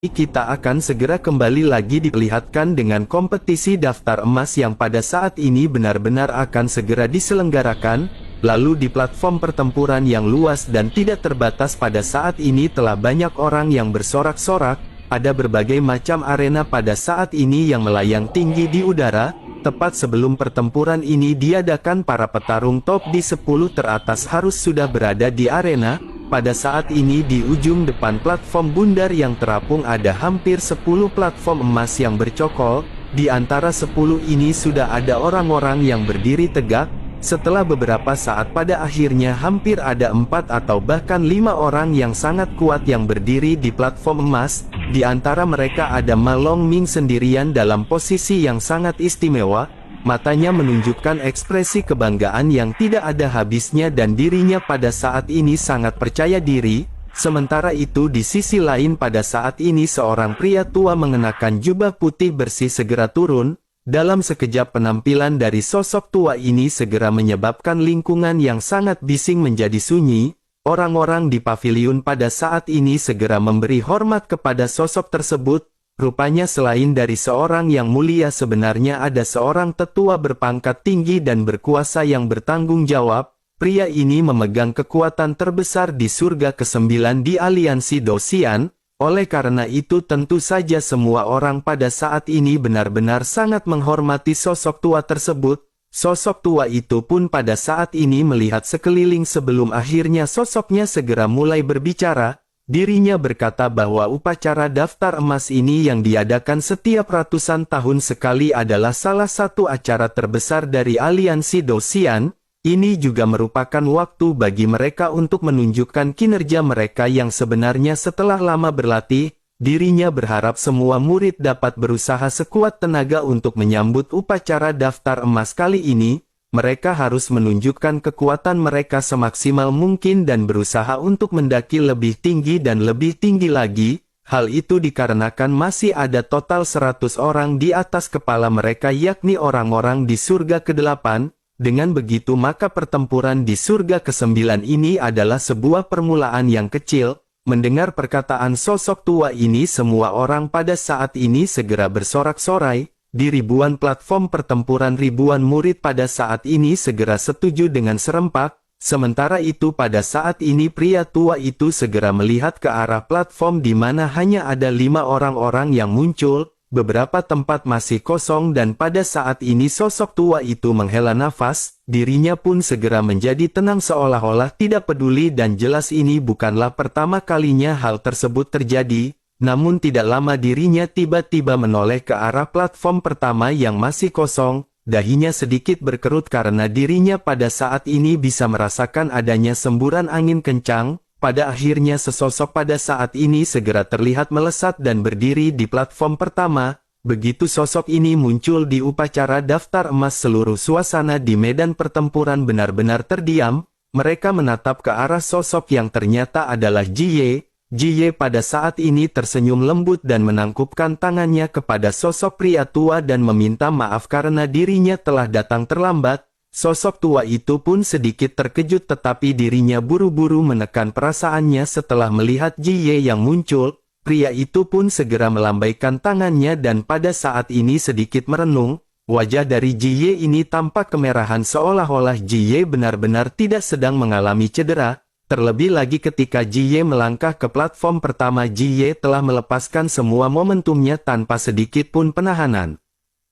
kita akan segera kembali lagi diperlihatkan dengan kompetisi daftar emas yang pada saat ini benar-benar akan segera diselenggarakan, lalu di platform pertempuran yang luas dan tidak terbatas pada saat ini telah banyak orang yang bersorak-sorak, ada berbagai macam arena pada saat ini yang melayang tinggi di udara, tepat sebelum pertempuran ini diadakan para petarung top di 10 teratas harus sudah berada di arena. Pada saat ini di ujung depan platform bundar yang terapung ada hampir 10 platform emas yang bercokol, di antara 10 ini sudah ada orang-orang yang berdiri tegak, setelah beberapa saat pada akhirnya hampir ada 4 atau bahkan 5 orang yang sangat kuat yang berdiri di platform emas, di antara mereka ada Ma Longming sendirian dalam posisi yang sangat istimewa. Matanya menunjukkan ekspresi kebanggaan yang tidak ada habisnya dan dirinya pada saat ini sangat percaya diri. Sementara itu di sisi lain pada saat ini seorang pria tua mengenakan jubah putih bersih segera turun. Dalam sekejap penampilan dari sosok tua ini segera menyebabkan lingkungan yang sangat bising menjadi sunyi. Orang-orang di paviliun pada saat ini segera memberi hormat kepada sosok tersebut. Rupanya selain dari seorang yang mulia sebenarnya ada seorang tetua berpangkat tinggi dan berkuasa yang bertanggung jawab. Pria ini memegang kekuatan terbesar di surga ke-9 di aliansi Dosian. Oleh karena itu tentu saja semua orang pada saat ini benar-benar sangat menghormati sosok tua tersebut. Sosok tua itu pun pada saat ini melihat sekeliling sebelum akhirnya sosoknya segera mulai berbicara. Dirinya berkata bahwa upacara daftar emas ini yang diadakan setiap ratusan tahun sekali adalah salah satu acara terbesar dari aliansi Dosian. Ini juga merupakan waktu bagi mereka untuk menunjukkan kinerja mereka yang sebenarnya setelah lama berlatih. Dirinya berharap semua murid dapat berusaha sekuat tenaga untuk menyambut upacara daftar emas kali ini. Mereka harus menunjukkan kekuatan mereka semaksimal mungkin dan berusaha untuk mendaki lebih tinggi dan lebih tinggi lagi. Hal itu dikarenakan masih ada total 100 orang di atas kepala mereka yakni orang-orang di surga ke-8. Dengan begitu maka pertempuran di surga ke-9 ini adalah sebuah permulaan yang kecil. Mendengar perkataan sosok tua ini semua orang pada saat ini segera bersorak-sorai. Di ribuan platform pertempuran ribuan murid pada saat ini segera setuju dengan serempak. Sementara itu pada saat ini pria tua itu segera melihat ke arah platform di mana hanya ada 5 orang-orang yang muncul. Beberapa tempat masih kosong dan pada saat ini sosok tua itu menghela nafas. Dirinya pun segera menjadi tenang seolah-olah tidak peduli dan jelas ini bukanlah pertama kalinya hal tersebut terjadi. Namun tidak lama dirinya tiba-tiba menoleh ke arah platform pertama yang masih kosong, dahinya sedikit berkerut karena dirinya pada saat ini bisa merasakan adanya semburan angin kencang. Pada akhirnya sesosok pada saat ini segera terlihat melesat dan berdiri di platform pertama. Begitu sosok ini muncul di upacara daftar emas seluruh suasana di medan pertempuran benar-benar terdiam. Mereka menatap ke arah sosok yang ternyata adalah Jiye. Jiye pada saat ini tersenyum lembut dan menangkupkan tangannya kepada sosok pria tua dan meminta maaf karena dirinya telah datang terlambat. Sosok tua itu pun sedikit terkejut tetapi dirinya buru-buru menekan perasaannya setelah melihat Jiye yang muncul. Pria itu pun segera melambaikan tangannya dan pada saat ini sedikit merenung. Wajah dari Jiye ini tampak kemerahan seolah-olah Jiye benar-benar tidak sedang mengalami cedera. Terlebih lagi ketika Jiye melangkah ke platform pertama Jiye telah melepaskan semua momentumnya tanpa sedikit pun penahanan.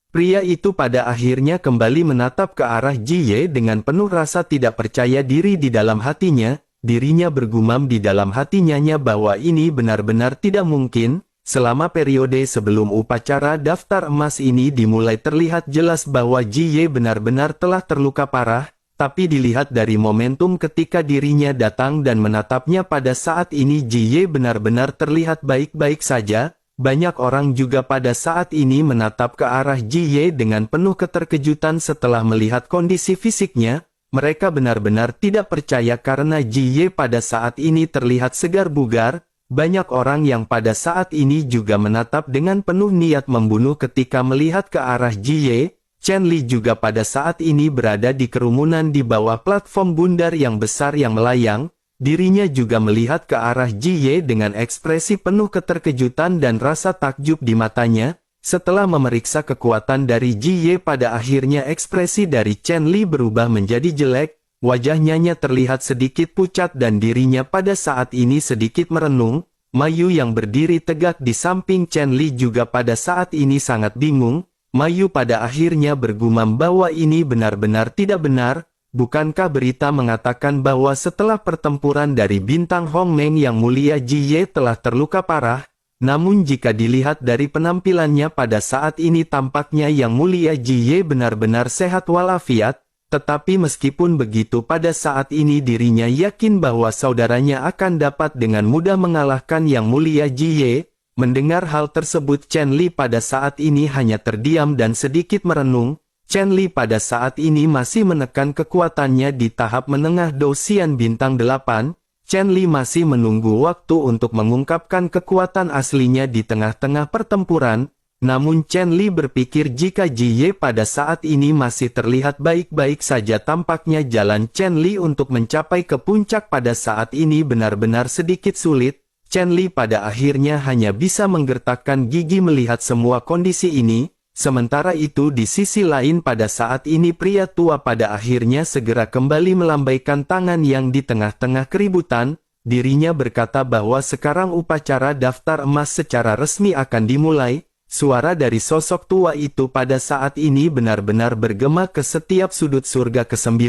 Pria itu pada akhirnya kembali menatap ke arah Jiye dengan penuh rasa tidak percaya diri di dalam hatinya. Dirinya bergumam di dalam hatinya bahwa ini benar-benar tidak mungkin. Selama periode sebelum upacara daftar emas ini dimulai terlihat jelas bahwa Jiye benar-benar telah terluka parah. Tapi dilihat dari momentum ketika dirinya datang dan menatapnya pada saat ini Jiye benar-benar terlihat baik-baik saja. Banyak orang juga pada saat ini menatap ke arah Jiye dengan penuh keterkejutan setelah melihat kondisi fisiknya. Mereka benar-benar tidak percaya karena Jiye pada saat ini terlihat segar bugar. Banyak orang yang pada saat ini juga menatap dengan penuh niat membunuh ketika melihat ke arah Jiye. Chen Li juga pada saat ini berada di kerumunan di bawah platform bundar yang besar yang melayang. Dirinya juga melihat ke arah Ji Ye dengan ekspresi penuh keterkejutan dan rasa takjub di matanya. Setelah memeriksa kekuatan dari Ji Ye, pada akhirnya ekspresi dari Chen Li berubah menjadi jelek. Wajahnya terlihat sedikit pucat dan dirinya pada saat ini sedikit merenung. Mayu yang berdiri tegak di samping Chen Li juga pada saat ini sangat bingung. Mayu pada akhirnya bergumam bahwa ini benar-benar tidak benar. Bukankah berita mengatakan bahwa setelah pertempuran dari bintang Hongmeng yang mulia Ji Ye telah terluka parah? Namun jika dilihat dari penampilannya pada saat ini tampaknya yang mulia Ji Ye benar-benar sehat walafiat. Tetapi meskipun begitu pada saat ini dirinya yakin bahwa saudaranya akan dapat dengan mudah mengalahkan yang mulia Ji Ye. Mendengar hal tersebut Chen Li pada saat ini hanya terdiam dan sedikit merenung. Chen Li pada saat ini masih menekan kekuatannya di tahap menengah Dosian bintang 8. Chen Li masih menunggu waktu untuk mengungkapkan kekuatan aslinya di tengah-tengah pertempuran. Namun Chen Li berpikir jika Ji Ye pada saat ini masih terlihat baik-baik saja, tampaknya jalan Chen Li untuk mencapai ke puncak pada saat ini benar-benar sedikit sulit. Chen Li pada akhirnya hanya bisa menggertakkan gigi melihat semua kondisi ini. Sementara itu di sisi lain pada saat ini pria tua pada akhirnya segera kembali melambaikan tangan yang di tengah-tengah keributan. Dirinya berkata bahwa sekarang upacara daftar emas secara resmi akan dimulai. Suara dari sosok tua itu pada saat ini benar-benar bergema ke setiap sudut surga ke-9.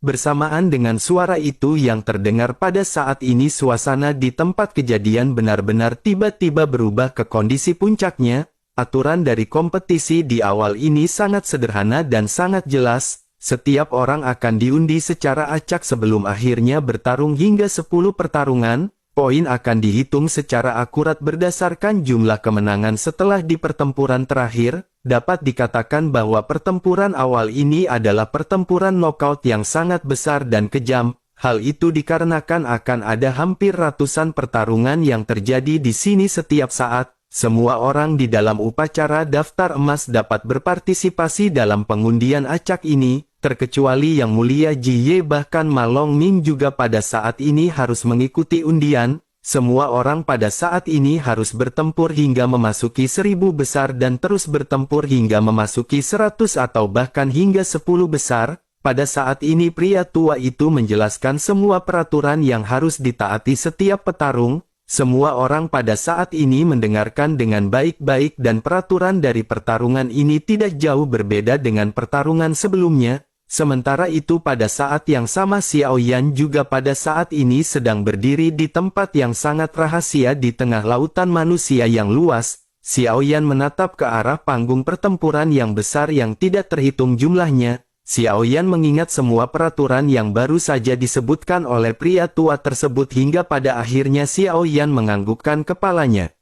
Bersamaan dengan suara itu yang terdengar pada saat ini suasana di tempat kejadian benar-benar tiba-tiba berubah ke kondisi puncaknya. Aturan dari kompetisi di awal ini sangat sederhana dan sangat jelas. Setiap orang akan diundi secara acak sebelum akhirnya bertarung hingga 10 pertarungan. Poin akan dihitung secara akurat berdasarkan jumlah kemenangan setelah di pertempuran terakhir. Dapat dikatakan bahwa pertempuran awal ini adalah pertempuran knockout yang sangat besar dan kejam. Hal itu dikarenakan akan ada hampir ratusan pertarungan yang terjadi di sini setiap saat. Semua orang di dalam upacara daftar emas dapat berpartisipasi dalam pengundian acak ini, terkecuali Yang Mulia Ji Ye, bahkan Ma Longming juga pada saat ini harus mengikuti undian. Semua orang pada saat ini harus bertempur hingga memasuki 1000 besar dan terus bertempur hingga memasuki 100 atau bahkan hingga 10 besar. Pada saat ini pria tua itu menjelaskan semua peraturan yang harus ditaati setiap petarung. Semua orang pada saat ini mendengarkan dengan baik-baik dan peraturan dari pertarungan ini tidak jauh berbeda dengan pertarungan sebelumnya. Sementara itu pada saat yang sama Xiao Yan juga pada saat ini sedang berdiri di tempat yang sangat rahasia di tengah lautan manusia yang luas. Xiao Yan menatap ke arah panggung pertempuran yang besar yang tidak terhitung jumlahnya. Xiao Yan mengingat semua peraturan yang baru saja disebutkan oleh pria tua tersebut hingga pada akhirnya Xiao Yan menganggukkan kepalanya.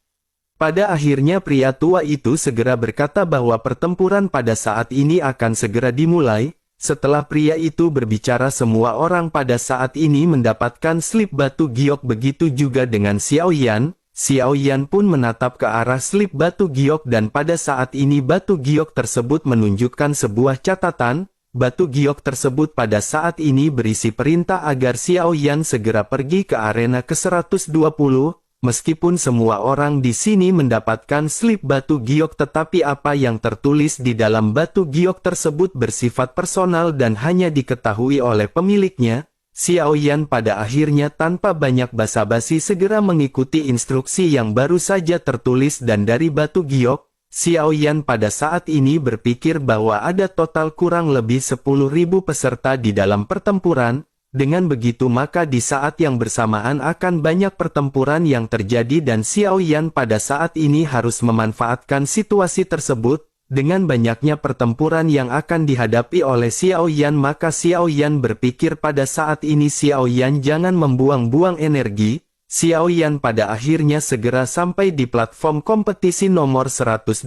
Pada akhirnya pria tua itu segera berkata bahwa pertempuran pada saat ini akan segera dimulai. Setelah pria itu berbicara semua orang pada saat ini mendapatkan slip batu giok, begitu juga dengan Xiao Yan. Xiao Yan pun menatap ke arah slip batu giok dan pada saat ini batu giok tersebut menunjukkan sebuah catatan. Batu giok tersebut pada saat ini berisi perintah agar Xiao Yan segera pergi ke arena ke-120. Meskipun semua orang di sini mendapatkan slip batu giok, tetapi apa yang tertulis di dalam batu giok tersebut bersifat personal dan hanya diketahui oleh pemiliknya. Xiao Yan pada akhirnya tanpa banyak basa-basi segera mengikuti instruksi yang baru saja tertulis dan dari batu giok. Xiao Yan pada saat ini berpikir bahwa ada total kurang lebih 10.000 peserta di dalam pertempuran. Dengan begitu maka di saat yang bersamaan akan banyak pertempuran yang terjadi dan Xiao Yan pada saat ini harus memanfaatkan situasi tersebut. Dengan banyaknya pertempuran yang akan dihadapi oleh Xiao Yan, maka Xiao Yan berpikir pada saat ini Xiao Yan jangan membuang-buang energi. Xiao Yan pada akhirnya segera sampai di platform kompetisi nomor 120.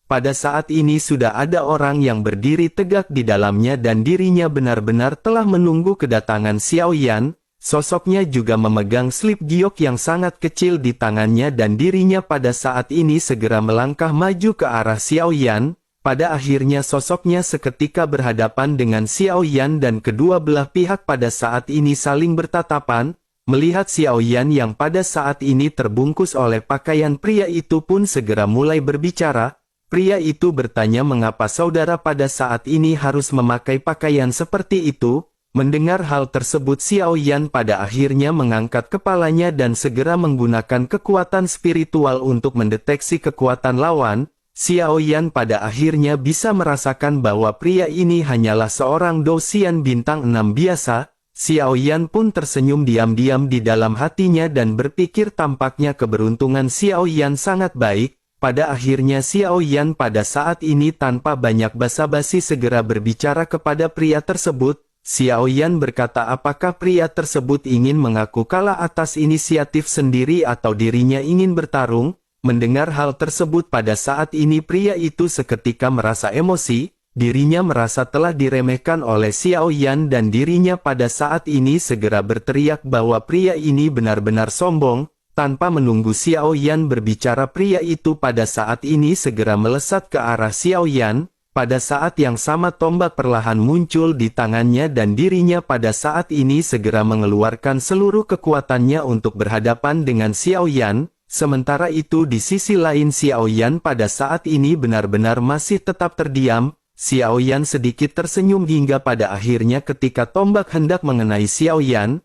Pada saat ini sudah ada orang yang berdiri tegak di dalamnya dan dirinya benar-benar telah menunggu kedatangan Xiao Yan. Sosoknya juga memegang slip giok yang sangat kecil di tangannya dan dirinya pada saat ini segera melangkah maju ke arah Xiao Yan. Pada akhirnya sosoknya seketika berhadapan dengan Xiao Yan dan kedua belah pihak pada saat ini saling bertatapan. Melihat Xiao Yan yang pada saat ini terbungkus oleh pakaian, pria itu pun segera mulai berbicara. Pria itu bertanya mengapa saudara pada saat ini harus memakai pakaian seperti itu. Mendengar hal tersebut, Xiao Yan pada akhirnya mengangkat kepalanya dan segera menggunakan kekuatan spiritual untuk mendeteksi kekuatan lawan. Xiao Yan pada akhirnya bisa merasakan bahwa pria ini hanyalah seorang Dosian bintang 6 biasa. Xiao Yan pun tersenyum diam-diam di dalam hatinya dan berpikir tampaknya keberuntungan Xiao Yan sangat baik. Pada akhirnya Xiao Yan pada saat ini tanpa banyak basa-basi segera berbicara kepada pria tersebut. Xiao Yan berkata apakah pria tersebut ingin mengaku kalah atas inisiatif sendiri atau dirinya ingin bertarung. Mendengar hal tersebut pada saat ini pria itu seketika merasa emosi, dirinya merasa telah diremehkan oleh Xiao Yan dan dirinya pada saat ini segera berteriak bahwa pria ini benar-benar sombong. Tanpa menunggu Xiao Yan berbicara, pria itu pada saat ini segera melesat ke arah Xiao Yan. Pada saat yang sama tombak perlahan muncul di tangannya dan dirinya pada saat ini segera mengeluarkan seluruh kekuatannya untuk berhadapan dengan Xiao Yan. Sementara itu di sisi lain Xiao Yan pada saat ini benar-benar masih tetap terdiam. Xiao Yan sedikit tersenyum hingga pada akhirnya ketika tombak hendak mengenai Xiao Yan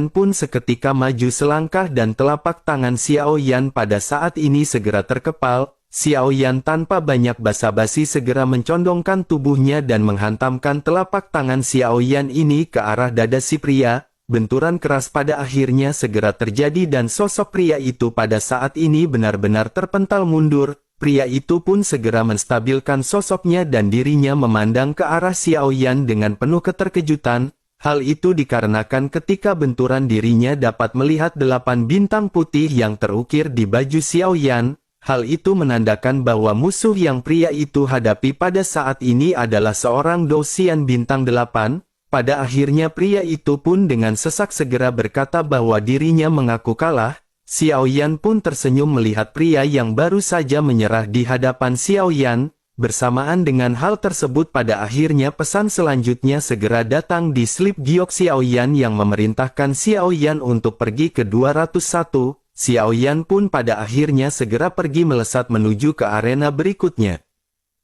pun seketika maju selangkah dan telapak tangan Xiao Yan pada saat ini segera terkepal. Xiao Yan tanpa banyak basa-basi segera mencondongkan tubuhnya dan menghantamkan telapak tangan Xiao Yan ini ke arah dada si pria. Benturan keras pada akhirnya segera terjadi dan sosok pria itu pada saat ini benar-benar terpental mundur. Pria itu pun segera menstabilkan sosoknya dan dirinya memandang ke arah Xiao Yan dengan penuh keterkejutan. Hal itu dikarenakan ketika benturan dirinya dapat melihat 8 bintang putih yang terukir di baju Xiao Yan. Hal itu menandakan bahwa musuh yang pria itu hadapi pada saat ini adalah seorang Dosian bintang 8. Pada akhirnya pria itu pun dengan sesak segera berkata bahwa dirinya mengaku kalah. Xiao Yan pun tersenyum melihat pria yang baru saja menyerah di hadapan Xiao Yan. Bersamaan dengan hal tersebut pada akhirnya pesan selanjutnya segera datang di slip giok Xiao Yan yang memerintahkan Xiao Yan untuk pergi ke 201. Xiao Yan pun pada akhirnya segera pergi melesat menuju ke arena berikutnya.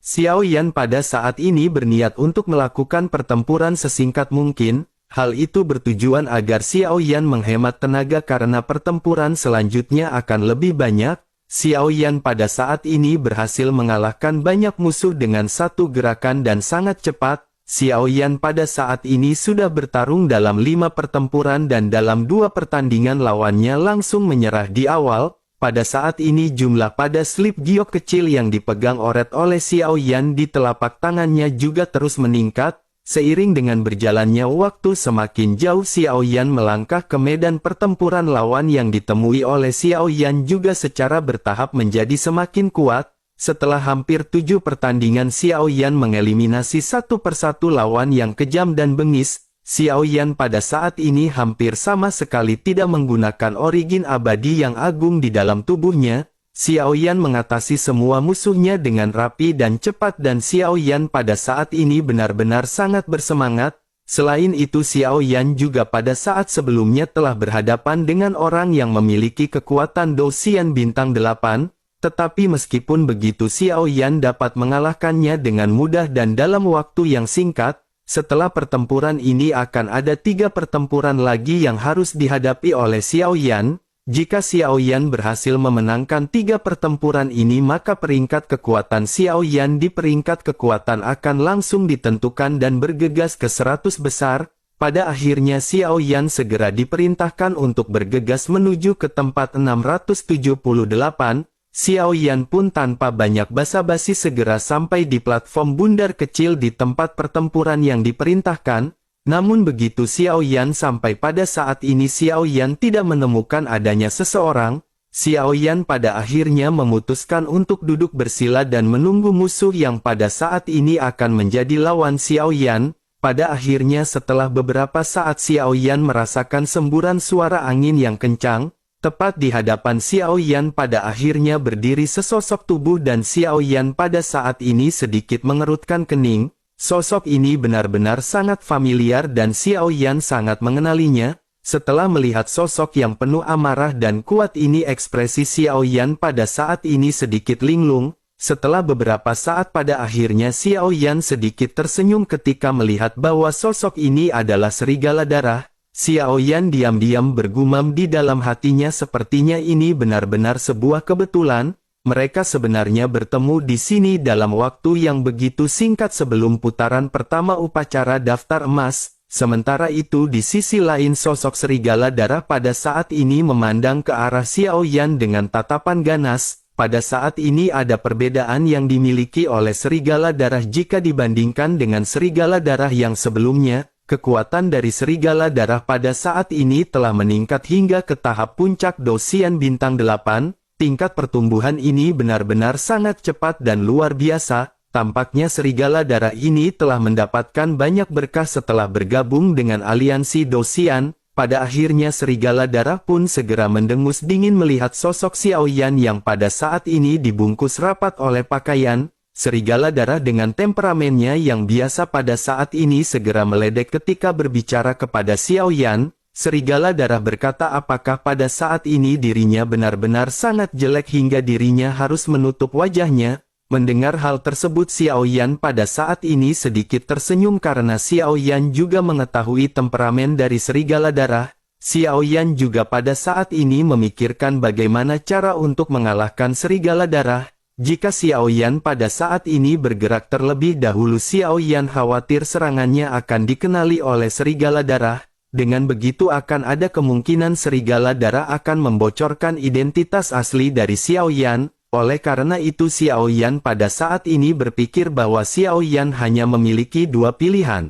Xiao Yan pada saat ini berniat untuk melakukan pertempuran sesingkat mungkin. Hal itu bertujuan agar Xiao Yan menghemat tenaga karena pertempuran selanjutnya akan lebih banyak. Xiao Yan pada saat ini berhasil mengalahkan banyak musuh dengan satu gerakan dan sangat cepat. Xiao Yan pada saat ini sudah bertarung dalam 5 pertempuran dan dalam 2 pertandingan lawannya langsung menyerah di awal. Pada saat ini jumlah pada slip giok kecil yang dipegang oret oleh Xiao Yan di telapak tangannya juga terus meningkat. Seiring dengan berjalannya waktu semakin jauh Xiao Yan melangkah ke medan pertempuran, lawan yang ditemui oleh Xiao Yan juga secara bertahap menjadi semakin kuat. Setelah hampir 7 pertandingan Xiao Yan mengeliminasi satu persatu lawan yang kejam dan bengis. Xiao Yan pada saat ini hampir sama sekali tidak menggunakan origin abadi yang agung di dalam tubuhnya. Xiao Yan mengatasi semua musuhnya dengan rapi dan cepat dan Xiao Yan pada saat ini benar-benar sangat bersemangat. Selain itu Xiao Yan juga pada saat sebelumnya telah berhadapan dengan orang yang memiliki kekuatan Dosian bintang 8. Tetapi meskipun begitu Xiao Yan dapat mengalahkannya dengan mudah dan dalam waktu yang singkat. Setelah pertempuran ini akan ada 3 pertempuran lagi yang harus dihadapi oleh Xiao Yan. Jika Xiao Yan berhasil memenangkan 3 pertempuran ini maka peringkat kekuatan Xiao Yan di peringkat kekuatan akan langsung ditentukan dan bergegas ke 100 besar. Pada akhirnya Xiao Yan segera diperintahkan untuk bergegas menuju ke tempat 678. Xiao Yan pun tanpa banyak basa-basi segera sampai di platform bundar kecil di tempat pertempuran yang diperintahkan. Namun begitu Xiao Yan sampai pada saat ini Xiao Yan tidak menemukan adanya seseorang. Xiao Yan pada akhirnya memutuskan untuk duduk bersila dan menunggu musuh yang pada saat ini akan menjadi lawan Xiao Yan. Pada akhirnya setelah beberapa saat Xiao Yan merasakan semburan suara angin yang kencang. Tepat di hadapan Xiao Yan pada akhirnya berdiri sesosok tubuh dan Xiao Yan pada saat ini sedikit mengerutkan kening. Sosok ini benar-benar sangat familiar dan Xiao Yan sangat mengenalinya. Setelah melihat sosok yang penuh amarah dan kuat ini, ekspresi Xiao Yan pada saat ini sedikit linglung. Setelah beberapa saat pada akhirnya Xiao Yan sedikit tersenyum ketika melihat bahwa sosok ini adalah serigala darah. Xiao Yan diam-diam bergumam di dalam hatinya, sepertinya ini benar-benar sebuah kebetulan. Mereka sebenarnya bertemu di sini dalam waktu yang begitu singkat sebelum putaran pertama upacara daftar emas. Sementara itu di sisi lain sosok serigala darah pada saat ini memandang ke arah Xiao Yan dengan tatapan ganas. Pada saat ini ada perbedaan yang dimiliki oleh serigala darah jika dibandingkan dengan serigala darah yang sebelumnya. Kekuatan dari serigala darah pada saat ini telah meningkat hingga ke tahap puncak Dosian bintang 8. Tingkat pertumbuhan ini benar-benar sangat cepat dan luar biasa. Tampaknya serigala darah ini telah mendapatkan banyak berkah setelah bergabung dengan aliansi Dosian. Pada akhirnya serigala darah pun segera mendengus dingin melihat sosok Xiao Yan yang pada saat ini dibungkus rapat oleh pakaian. Serigala darah dengan temperamennya yang biasa pada saat ini segera meledek ketika berbicara kepada Xiao Yan. Serigala darah berkata apakah pada saat ini dirinya benar-benar sangat jelek hingga dirinya harus menutup wajahnya. Mendengar hal tersebut Xiao Yan pada saat ini sedikit tersenyum karena Xiao Yan juga mengetahui temperamen dari serigala darah. Xiao Yan juga pada saat ini memikirkan bagaimana cara untuk mengalahkan serigala darah. Jika Xiao Yan pada saat ini bergerak terlebih dahulu, Xiao Yan khawatir serangannya akan dikenali oleh serigala darah. Dengan begitu akan ada kemungkinan serigala darah akan membocorkan identitas asli dari Xiao Yan. Oleh karena itu Xiao Yan pada saat ini berpikir bahwa Xiao Yan hanya memiliki dua pilihan.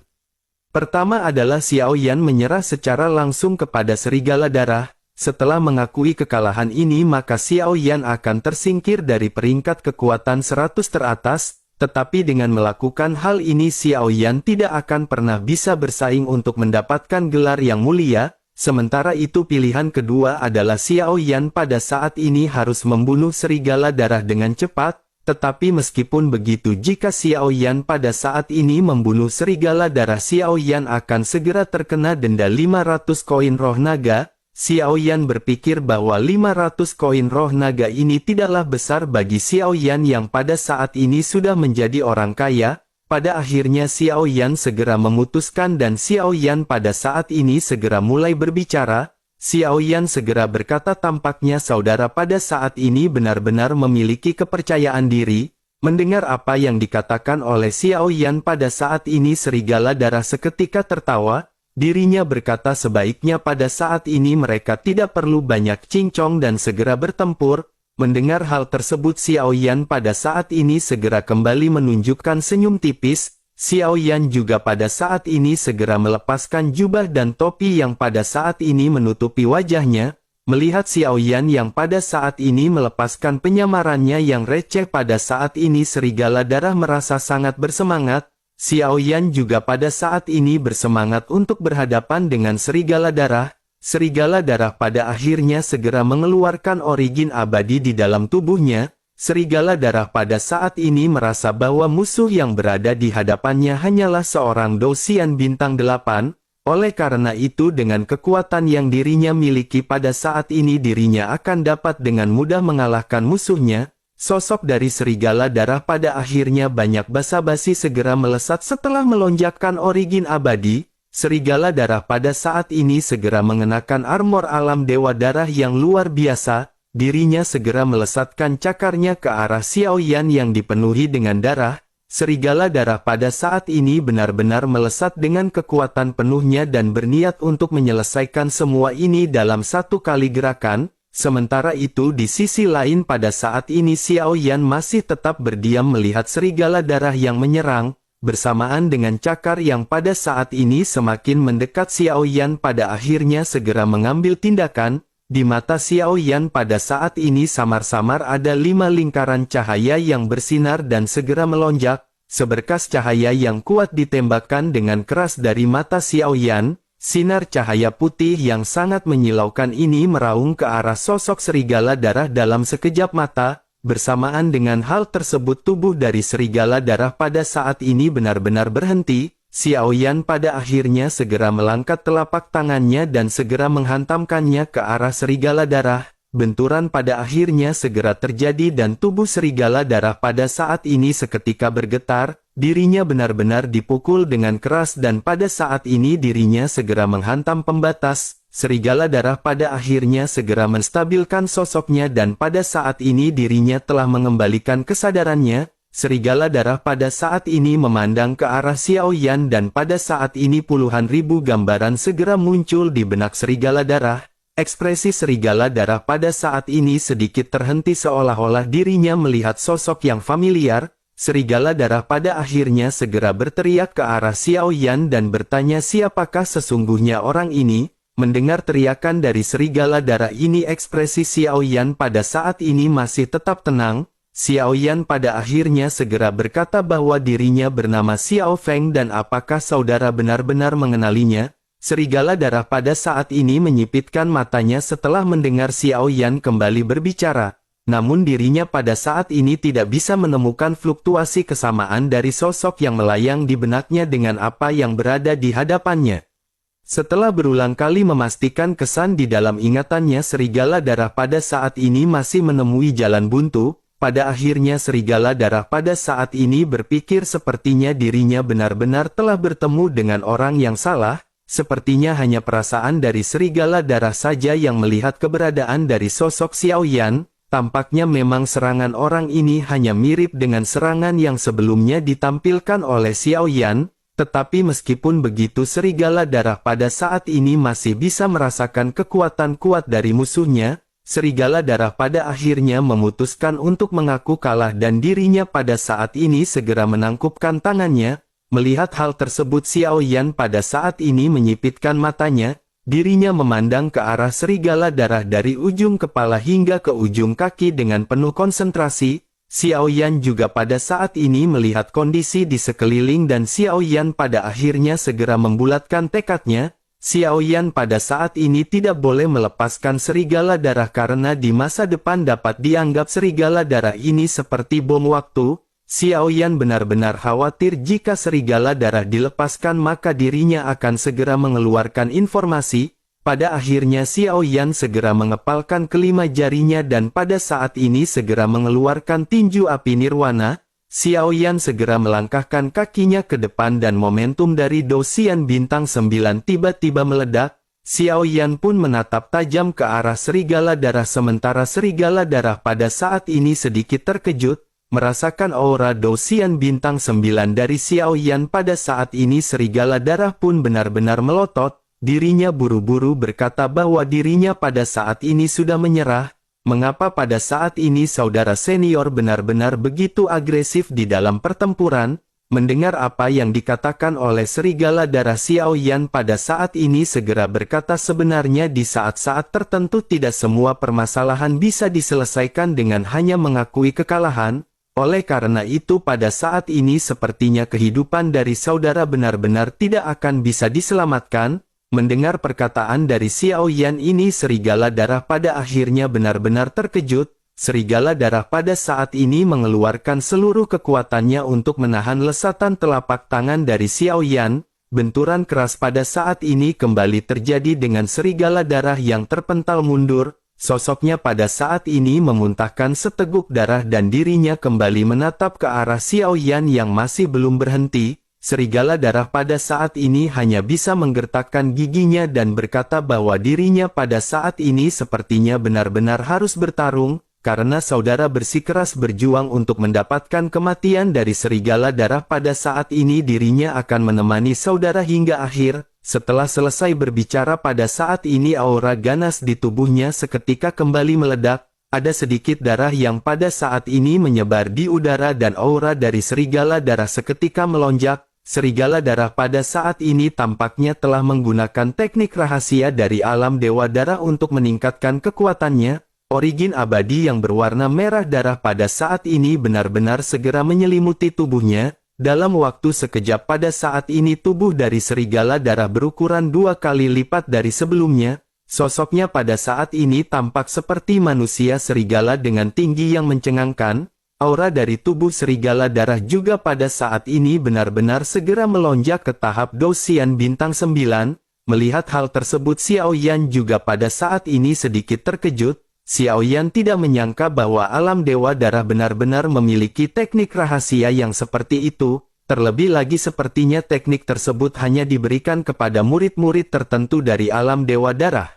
Pertama adalah Xiao Yan menyerah secara langsung kepada serigala darah. Setelah mengakui kekalahan ini maka Xiao Yan akan tersingkir dari peringkat kekuatan 100 teratas, tetapi dengan melakukan hal ini Xiao Yan tidak akan pernah bisa bersaing untuk mendapatkan gelar yang mulia. Sementara itu pilihan kedua adalah Xiao Yan pada saat ini harus membunuh serigala darah dengan cepat, tetapi meskipun begitu jika Xiao Yan pada saat ini membunuh serigala darah Xiao Yan akan segera terkena denda 500 koin roh naga. Xiao Yan berpikir bahwa 500 koin roh naga ini tidaklah besar bagi Xiao Yan yang pada saat ini sudah menjadi orang kaya. Pada akhirnya Xiao Yan segera memutuskan dan Xiao Yan pada saat ini segera mulai berbicara. Xiao Yan segera berkata tampaknya saudara pada saat ini benar-benar memiliki kepercayaan diri. Mendengar apa yang dikatakan oleh Xiao Yan pada saat ini serigala darah seketika tertawa. Dirinya berkata sebaiknya pada saat ini mereka tidak perlu banyak cincong dan segera bertempur. Mendengar hal tersebut Xiao Yan pada saat ini segera kembali menunjukkan senyum tipis. Xiao Yan juga pada saat ini segera melepaskan jubah dan topi yang pada saat ini menutupi wajahnya. Melihat Xiao Yan yang pada saat ini melepaskan penyamarannya yang receh pada saat ini serigala darah merasa sangat bersemangat. Xiao Yan juga pada saat ini bersemangat untuk berhadapan dengan serigala darah. Serigala darah pada akhirnya segera mengeluarkan origin abadi di dalam tubuhnya. Serigala darah pada saat ini merasa bahwa musuh yang berada di hadapannya hanyalah seorang Dosian bintang 8. Oleh karena itu dengan kekuatan yang dirinya miliki pada saat ini dirinya akan dapat dengan mudah mengalahkan musuhnya. Sosok dari serigala darah pada akhirnya banyak basa-basi segera melesat setelah melonjakkan origin abadi. Serigala darah pada saat ini segera mengenakan armor alam dewa darah yang luar biasa. Dirinya segera melesatkan cakarnya ke arah Xiao Yan yang dipenuhi dengan darah. Serigala darah pada saat ini benar-benar melesat dengan kekuatan penuhnya dan berniat untuk menyelesaikan semua ini dalam satu kali gerakan. Sementara itu di sisi lain pada saat ini Xiao Yan masih tetap berdiam melihat serigala darah yang menyerang. Bersamaan dengan cakar yang pada saat ini semakin mendekat Xiao Yan pada akhirnya segera mengambil tindakan. Di mata Xiao Yan pada saat ini samar-samar ada 5 lingkaran cahaya yang bersinar dan segera melonjak. Seberkas cahaya yang kuat ditembakkan dengan keras dari mata Xiao Yan. Sinar cahaya putih yang sangat menyilaukan ini meraung ke arah sosok serigala darah dalam sekejap mata. Bersamaan dengan hal tersebut tubuh dari serigala darah pada saat ini benar-benar berhenti. Xiao Yan pada akhirnya segera melangkat telapak tangannya dan segera menghantamkannya ke arah serigala darah. Benturan pada akhirnya segera terjadi dan tubuh serigala darah pada saat ini seketika bergetar. Dirinya benar-benar dipukul dengan keras dan pada saat ini dirinya segera menghantam pembatas. Serigala darah pada akhirnya segera menstabilkan sosoknya dan pada saat ini dirinya telah mengembalikan kesadarannya. Serigala darah pada saat ini memandang ke arah Xiao Yan dan pada saat ini puluhan ribu gambaran segera muncul di benak serigala darah. Ekspresi serigala darah pada saat ini sedikit terhenti seolah-olah dirinya melihat sosok yang familiar. Serigala darah pada akhirnya segera berteriak ke arah Xiao Yan dan bertanya siapakah sesungguhnya orang ini. Mendengar teriakan dari serigala darah ini ekspresi Xiao Yan pada saat ini masih tetap tenang. Xiao Yan pada akhirnya segera berkata bahwa dirinya bernama Xiao Feng dan apakah saudara benar-benar mengenalinya. Serigala darah pada saat ini menyipitkan matanya setelah mendengar Xiao Yan kembali berbicara. Namun dirinya pada saat ini tidak bisa menemukan fluktuasi kesamaan dari sosok yang melayang di benaknya dengan apa yang berada di hadapannya. Setelah berulang kali memastikan kesan di dalam ingatannya serigala darah pada saat ini masih menemui jalan buntu, pada akhirnya serigala darah pada saat ini berpikir sepertinya dirinya benar-benar telah bertemu dengan orang yang salah, sepertinya hanya perasaan dari serigala darah saja yang melihat keberadaan dari sosok Xiao Yan. Tampaknya memang serangan orang ini hanya mirip dengan serangan yang sebelumnya ditampilkan oleh Xiao Yan, tetapi meskipun begitu serigala darah pada saat ini masih bisa merasakan kekuatan kuat dari musuhnya, serigala darah pada akhirnya memutuskan untuk mengaku kalah dan dirinya pada saat ini segera menangkupkan tangannya. Melihat hal tersebut Xiao Yan pada saat ini menyipitkan matanya. Dirinya memandang ke arah serigala darah dari ujung kepala hingga ke ujung kaki dengan penuh konsentrasi. Xiao Yan juga pada saat ini melihat kondisi di sekeliling dan Xiao Yan pada akhirnya segera membulatkan tekadnya. Xiao Yan pada saat ini tidak boleh melepaskan serigala darah karena di masa depan dapat dianggap serigala darah ini seperti bom waktu. Xiao Yan benar-benar khawatir jika serigala darah dilepaskan maka dirinya akan segera mengeluarkan informasi. Pada akhirnya Xiao Yan segera mengepalkan kelima jarinya dan pada saat ini segera mengeluarkan tinju api nirwana. Xiao Yan segera melangkahkan kakinya ke depan dan momentum dari Dosian bintang 9 tiba-tiba meledak. Xiao Yan pun menatap tajam ke arah serigala darah sementara serigala darah pada saat ini sedikit terkejut. Merasakan aura Dosian bintang 9 dari Xiao Yan pada saat ini serigala darah pun benar-benar melotot, dirinya buru-buru berkata bahwa dirinya pada saat ini sudah menyerah. Mengapa pada saat ini saudara senior benar-benar begitu agresif di dalam pertempuran? Mendengar apa yang dikatakan oleh serigala darah Xiao Yan pada saat ini segera berkata sebenarnya di saat-saat tertentu tidak semua permasalahan bisa diselesaikan dengan hanya mengakui kekalahan. Oleh karena itu pada saat ini sepertinya kehidupan dari saudara benar-benar tidak akan bisa diselamatkan. Mendengar perkataan dari Xiao Yan ini serigala darah pada akhirnya benar-benar terkejut. Serigala darah pada saat ini mengeluarkan seluruh kekuatannya untuk menahan lesatan telapak tangan dari Xiao Yan. Benturan keras pada saat ini kembali terjadi dengan serigala darah yang terpental mundur. Sosoknya pada saat ini memuntahkan seteguk darah dan dirinya kembali menatap ke arah Xiao Yan yang masih belum berhenti. Serigala darah pada saat ini hanya bisa menggertakkan giginya dan berkata bahwa dirinya pada saat ini sepertinya benar-benar harus bertarung, karena saudara bersikeras berjuang untuk mendapatkan kematian dari serigala darah pada saat ini dirinya akan menemani saudara hingga akhir. Setelah selesai berbicara pada saat ini aura ganas di tubuhnya seketika kembali meledak, ada sedikit darah yang pada saat ini menyebar di udara dan aura dari serigala darah seketika melonjak. Serigala darah pada saat ini tampaknya telah menggunakan teknik rahasia dari alam dewa darah untuk meningkatkan kekuatannya. Origin abadi yang berwarna merah darah pada saat ini benar-benar segera menyelimuti tubuhnya. Dalam waktu sekejap pada saat ini tubuh dari serigala darah berukuran 2 kali lipat dari sebelumnya. Sosoknya pada saat ini tampak seperti manusia serigala dengan tinggi yang mencengangkan. Aura dari tubuh serigala darah juga pada saat ini benar-benar segera melonjak ke tahap Dosian bintang 9. Melihat hal tersebut Xiao Yan juga pada saat ini sedikit terkejut. Xiao Yan tidak menyangka bahwa alam dewa darah benar-benar memiliki teknik rahasia yang seperti itu, terlebih lagi sepertinya teknik tersebut hanya diberikan kepada murid-murid tertentu dari alam dewa darah.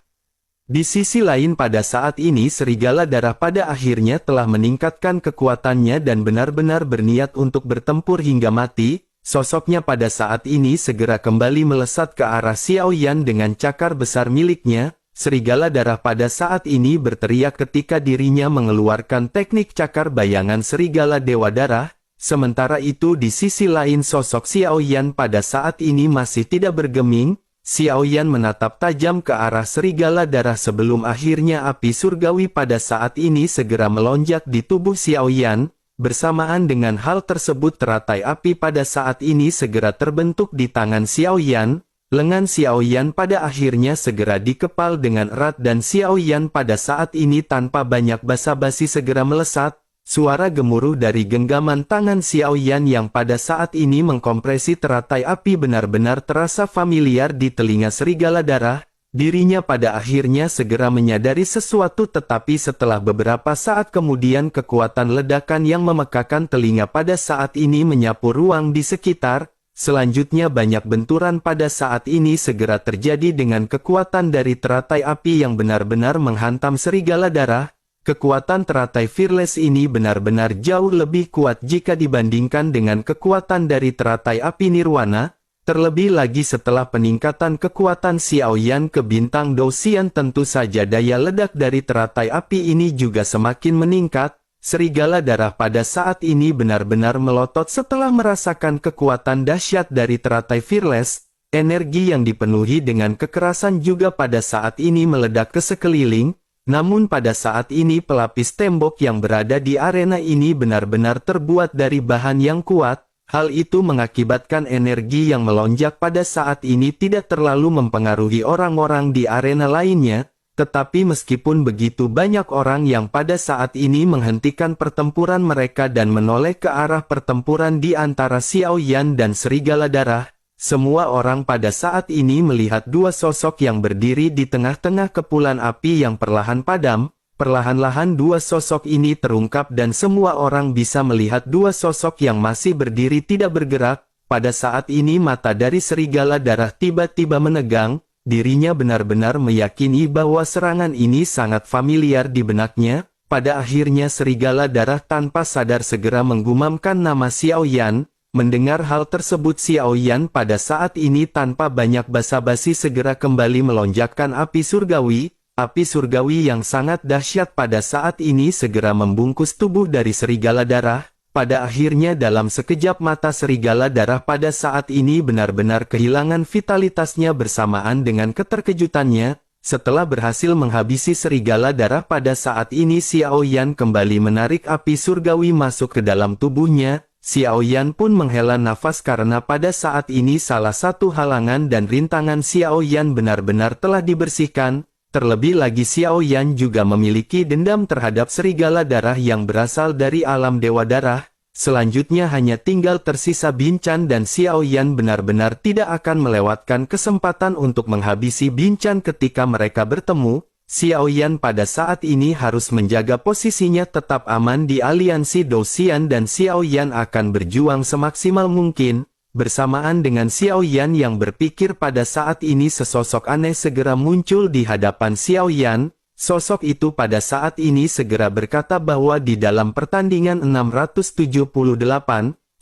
Di sisi lain pada saat ini serigala darah pada akhirnya telah meningkatkan kekuatannya dan benar-benar berniat untuk bertempur hingga mati. Sosoknya pada saat ini segera kembali melesat ke arah Xiao Yan dengan cakar besar miliknya. Serigala darah pada saat ini berteriak ketika dirinya mengeluarkan teknik cakar bayangan serigala dewa darah. Sementara itu di sisi lain sosok Xiao Yan pada saat ini masih tidak bergeming. Xiao Yan menatap tajam ke arah serigala darah sebelum akhirnya api surgawi pada saat ini segera melonjak di tubuh Xiao Yan. Bersamaan dengan hal tersebut teratai api pada saat ini segera terbentuk di tangan Xiao Yan. Lengan Xiao Yan pada akhirnya segera dikepal dengan erat dan Xiao Yan pada saat ini tanpa banyak basa-basi segera melesat. Suara gemuruh dari genggaman tangan Xiao Yan yang pada saat ini mengkompresi teratai api benar-benar terasa familiar di telinga serigala darah. Dirinya pada akhirnya segera menyadari sesuatu tetapi setelah beberapa saat kemudian kekuatan ledakan yang memekakan telinga pada saat ini menyapu ruang di sekitar. Selanjutnya banyak benturan pada saat ini segera terjadi dengan kekuatan dari teratai api yang benar-benar menghantam serigala darah. Kekuatan teratai Fearless ini benar-benar jauh lebih kuat jika dibandingkan dengan kekuatan dari teratai api Nirwana. Terlebih lagi setelah peningkatan kekuatan Xiao Yan ke bintang Dosian tentu saja daya ledak dari teratai api ini juga semakin meningkat. Serigala darah pada saat ini benar-benar melotot setelah merasakan kekuatan dahsyat dari teratai Fearless. Energi yang dipenuhi dengan kekerasan juga pada saat ini meledak ke sekeliling. Namun pada saat ini pelapis tembok yang berada di arena ini benar-benar terbuat dari bahan yang kuat. Hal itu mengakibatkan energi yang melonjak pada saat ini tidak terlalu mempengaruhi orang-orang di arena lainnya. Tetapi meskipun begitu banyak orang yang pada saat ini menghentikan pertempuran mereka dan menoleh ke arah pertempuran di antara Xiao Yan dan serigala darah, semua orang pada saat ini melihat dua sosok yang berdiri di tengah-tengah kepulan api yang perlahan padam. Perlahan-lahan dua sosok ini terungkap dan semua orang bisa melihat dua sosok yang masih berdiri tidak bergerak. Pada saat ini mata dari serigala darah tiba-tiba menegang. Dirinya benar-benar meyakini bahwa serangan ini sangat familiar di benaknya. Pada akhirnya serigala darah tanpa sadar segera menggumamkan nama Xiao Yan. Mendengar hal tersebut Xiao Yan pada saat ini tanpa banyak basa-basi segera kembali melonjakkan api surgawi. Api surgawi yang sangat dahsyat pada saat ini segera membungkus tubuh dari serigala darah. Pada akhirnya dalam sekejap mata serigala darah pada saat ini benar-benar kehilangan vitalitasnya bersamaan dengan keterkejutannya. Setelah berhasil menghabisi serigala darah pada saat ini Xiao Yan kembali menarik api surgawi masuk ke dalam tubuhnya. Xiao Yan pun menghela nafas karena pada saat ini salah satu halangan dan rintangan Xiao Yan benar-benar telah dibersihkan. Terlebih lagi Xiao Yan juga memiliki dendam terhadap serigala darah yang berasal dari alam dewa darah. Selanjutnya hanya tinggal tersisa Binchan dan Xiao Yan benar-benar tidak akan melewatkan kesempatan untuk menghabisi Binchan ketika mereka bertemu. Xiao Yan pada saat ini harus menjaga posisinya tetap aman di aliansi Dosian dan Xiao Yan akan berjuang semaksimal mungkin. Bersamaan dengan Xiao Yan yang berpikir pada saat ini sesosok aneh segera muncul di hadapan Xiao Yan. Sosok itu pada saat ini segera berkata bahwa di dalam pertandingan 678,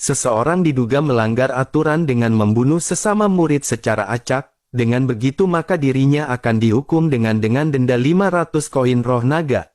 seseorang diduga melanggar aturan dengan membunuh sesama murid secara acak. Dengan begitu maka dirinya akan dihukum dengan denda 500 koin roh naga.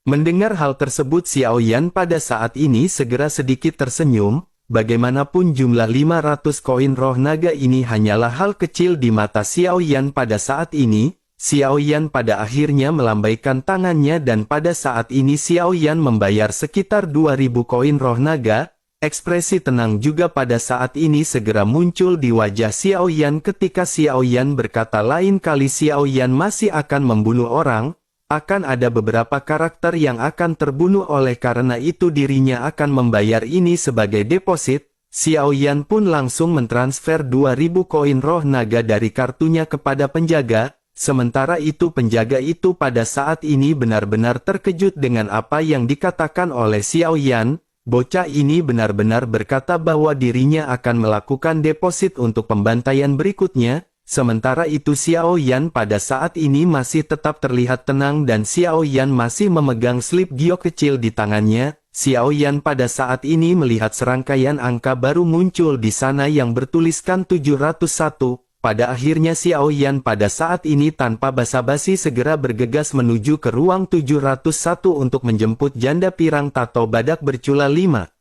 Mendengar hal tersebut Xiao Yan pada saat ini segera sedikit tersenyum. Bagaimanapun jumlah 500 koin roh naga ini hanyalah hal kecil di mata Xiao Yan pada saat ini. Xiao Yan pada akhirnya melambaikan tangannya dan pada saat ini Xiao Yan membayar sekitar 2000 koin roh naga. Ekspresi tenang juga pada saat ini segera muncul di wajah Xiao Yan ketika Xiao Yan berkata lain kali Xiao Yan masih akan membunuh orang, akan ada beberapa karakter yang akan terbunuh oleh karena itu dirinya akan membayar ini sebagai deposit. Xiao Yan pun langsung mentransfer 2000 koin roh naga dari kartunya kepada penjaga, sementara itu penjaga itu pada saat ini benar-benar terkejut dengan apa yang dikatakan oleh Xiao Yan. Bocah ini benar-benar berkata bahwa dirinya akan melakukan deposit untuk pembantaian berikutnya. Sementara itu Xiao Yan pada saat ini masih tetap terlihat tenang dan Xiao Yan masih memegang slip giok kecil di tangannya. Xiao Yan pada saat ini melihat serangkaian angka baru muncul di sana yang bertuliskan 701. Pada akhirnya Xiao Yan pada saat ini tanpa basa-basi segera bergegas menuju ke ruang 701 untuk menjemput janda pirang tato badak bercula 5.